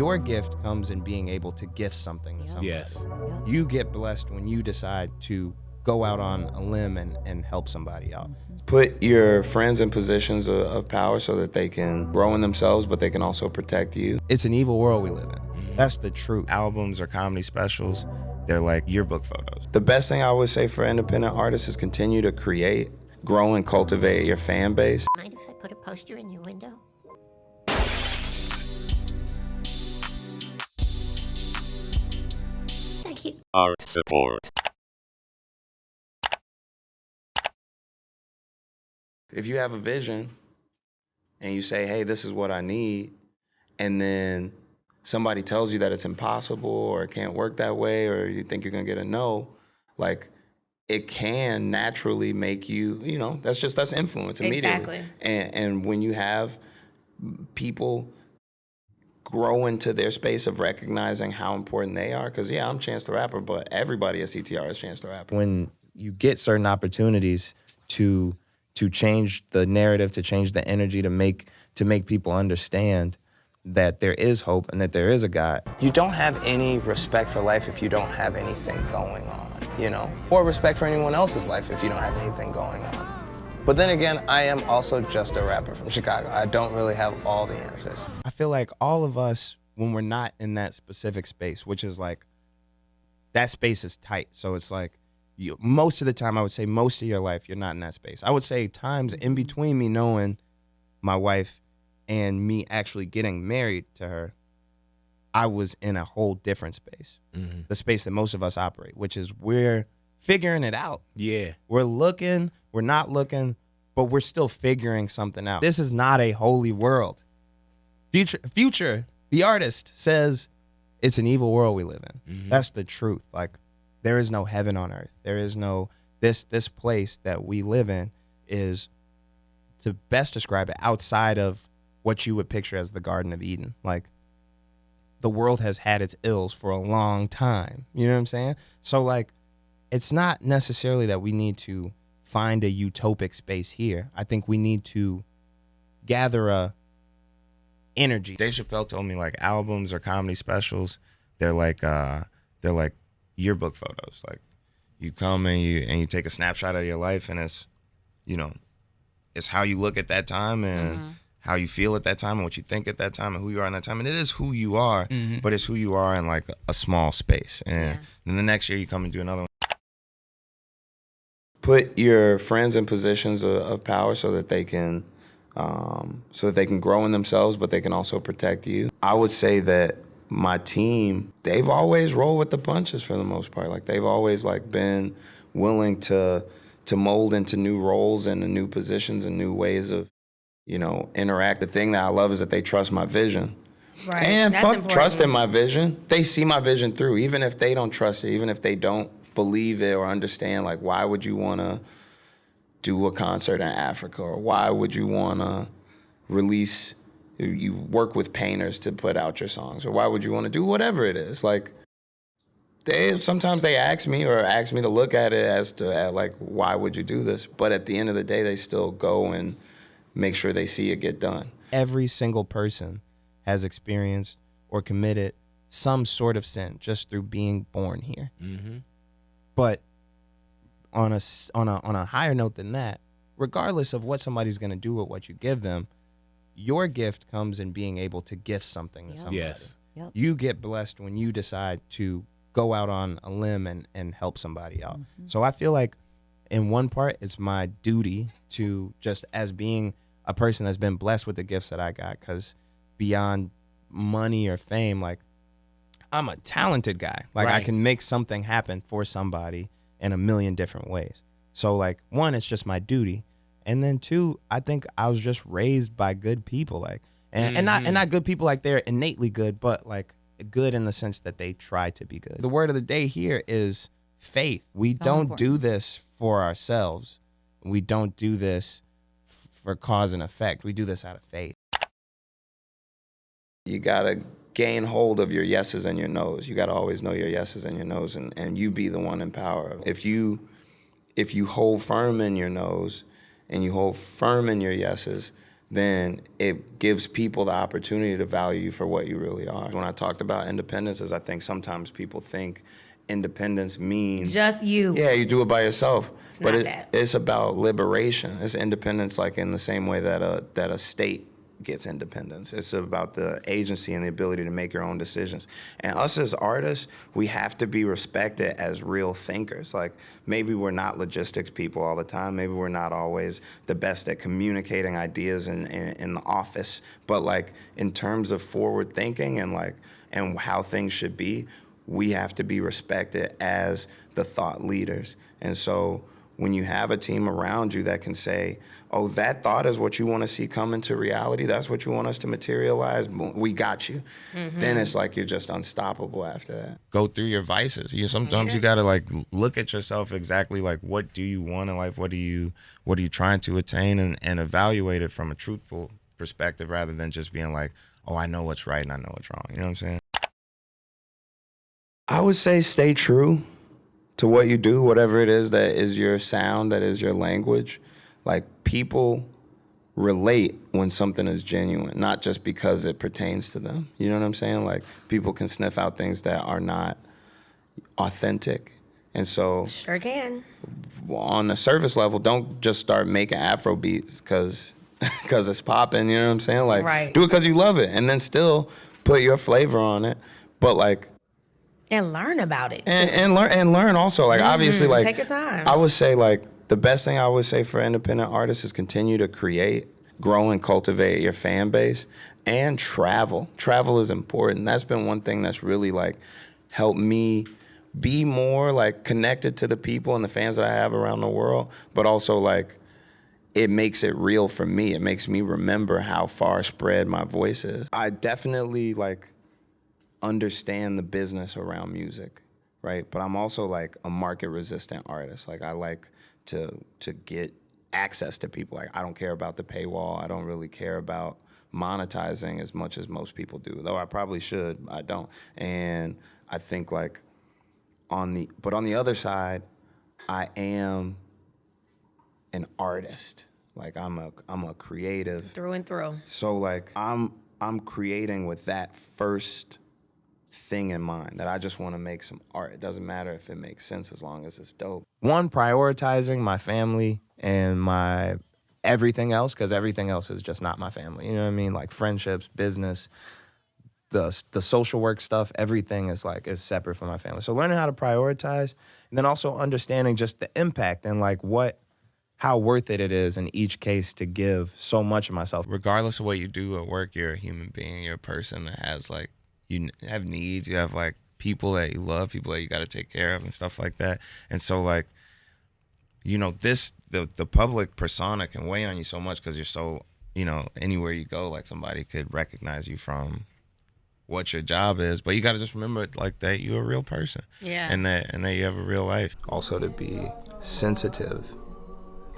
Your gift comes in being able to gift something to somebody. Yes. You get blessed when you decide to go out on a limb and help somebody out. Put your friends in positions of power so that they can grow in themselves, but they can also protect you. It's an evil world we live in. That's the truth. Albums or comedy specials, they're like yearbook photos. The best thing I would say for independent artists is continue to create, grow and cultivate your fan base. Mind if I put a poster in your window? Thank you. Art support. If you have a vision and you say, hey, this is what I need, and then somebody tells you that it's impossible or it can't work that way or you think you're gonna get a no, like it can naturally make you, that's influence immediately. Exactly. And when you have people grow into their space of recognizing how important they are, because I'm Chance the Rapper, but everybody at CTR is Chance the Rapper. When you get certain opportunities to change the narrative, to change the energy, to make people understand that there is hope and that there is a God. You don't have any respect for life if you don't have anything going on, or respect for anyone else's life if you don't have anything going on. But then again, I am also just a rapper from Chicago. I don't really have all the answers. I feel like all of us, when we're not in that specific space, which is like, that space is tight. So it's like, most of the time, I would say most of your life, you're not in that space. I would say times in between me knowing my wife and me actually getting married to her, I was in a whole different space. Mm-hmm. The space that most of us operate, which is we're figuring it out. Yeah. We're looking, we're not looking, but we're still figuring something out. This is not a holy world. Future, the artist, says it's an evil world we live in. Mm-hmm. That's the truth. Like, there is no heaven on earth. There is no, this place that we live in is, to best describe it, outside of what you would picture as the Garden of Eden. Like, the world has had its ills for a long time. You know what I'm saying? So, like, it's not necessarily that we need to find a utopic space here. I think we need to gather a energy. Dave Chappelle told me, like, albums or comedy specials, they're like yearbook photos. Like, you come and you take a snapshot of your life, and it's, it's how you look at that time and how you feel at that time and what you think at that time and who you are in that time. And it is who you are, but it's who you are in like a small space. And then the next year you come and do another one. Put your friends in positions of power so that they can grow in themselves, but they can also protect you. I would say that my team, they've always rolled with the punches for the most part. Like, they've always like been willing to mold into new roles and new positions and new ways of, interact. The thing that I love is that they trust my vision. Right. And That's fuck important. trusting my vision. They see my vision through, even if they don't trust it, even if they don't believe it or understand, like, why would you want to do a concert in Africa? Or why would you want to you work with painters to put out your songs? Or why would you want to do whatever it is? Like, sometimes they ask me to look at it as to, like, why would you do this? But at the end of the day, they still go and make sure they see it get done. Every single person has experienced or committed some sort of sin just through being born here. Mm-hmm. But on a higher note than that, regardless of what somebody's going to do with what you give them, your gift comes in being able to gift something to somebody. Yes. Yep. You get blessed when you decide to go out on a limb and help somebody out. Mm-hmm. So I feel like in one part, it's my duty to, just as being a person that's been blessed with the gifts that I got, because beyond money or fame, like, I'm a talented guy. Like, right. I can make something happen for somebody in a million different ways. So, like, one, it's just my duty. And then two, I think I was just raised by good people, like, and not good people like they're innately good, but like good in the sense that they try to be good. The word of the day here is faith. We don't do this for ourselves. We don't do this for cause and effect. We do this out of faith. You gotta gain hold of your yeses and your nos. You gotta always know your yeses and your nos, and you be the one in power. If you hold firm in your nos and you hold firm in your yeses, then it gives people the opportunity to value you for what you really are. When I talked about independence, is I think sometimes people think independence means just you. Yeah, you do it by yourself. But it's about liberation. It's independence, like in the same way that a state gets independence. It's about the agency and the ability to make your own decisions. And us as artists, we have to be respected as real thinkers. Like, maybe we're not logistics people all the time. Maybe we're not always the best at communicating ideas in the office. But like, in terms of forward thinking and how things should be, we have to be respected as the thought leaders. And so when you have a team around you that can say, oh, that thought is what you want to see come into reality, that's what you want us to materialize, we got you. Then it's like you're just unstoppable after that. Go through your vices. Sometimes you got to like look at yourself exactly, like, what do you want in life? What are you trying to attain, and evaluate it from a truthful perspective rather than just being like, oh, I know what's right and I know what's wrong. You know what I'm saying? I would say stay true to what you do, whatever it is that is your sound, that is your language. Like, people relate when something is genuine, not just because it pertains to them. You know what I'm saying? Like, people can sniff out things that are not authentic. And so sure can. On the surface level, don't just start making Afro beats because it's popping, you know what I'm saying? Like, right. Do it because you love it, and then still put your flavor on it. But like, and learn about it. And learn also. Like, obviously, like, take your time. I would say, like, the best thing I would say for independent artists is continue to create, grow and cultivate your fan base, and travel. Travel is important. That's been one thing that's really like helped me be more like connected to the people and the fans that I have around the world, but also like it makes it real for me. It makes me remember how far spread my voice is. I definitely like understand the business around music, right? But I'm also like a market resistant artist. Like, I like to get access to people. Like, I don't care about the paywall. I don't really care about monetizing as much as most people do, though I probably should. I don't. And I think like on the other side, I am an artist. Like, I'm a creative through and through. So like I'm creating with that first thing in mind, that I just want to make some art. It doesn't matter if it makes sense as long as it's dope. One, prioritizing my family and my everything else, because everything else is just not my family. You know what I mean? Like friendships, business, the social work stuff, everything is separate from my family. So learning how to prioritize, and then also understanding just the impact and like how worth it is in each case to give so much of myself. Regardless of what you do at work, you're a human being. You're a person that has like, you have needs. You have like people that you love, people that you got to take care of and stuff like that. And so like, you know, the public persona can weigh on you so much because you're so, you know, anywhere you go, like somebody could recognize you from what your job is, but you got to just remember like that you're a real person. Yeah. And that you have a real life. Also to be sensitive.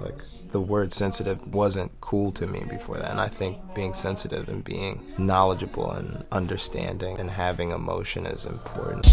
Like, the word sensitive wasn't cool to me before that. And I think being sensitive and being knowledgeable and understanding and having emotion is important.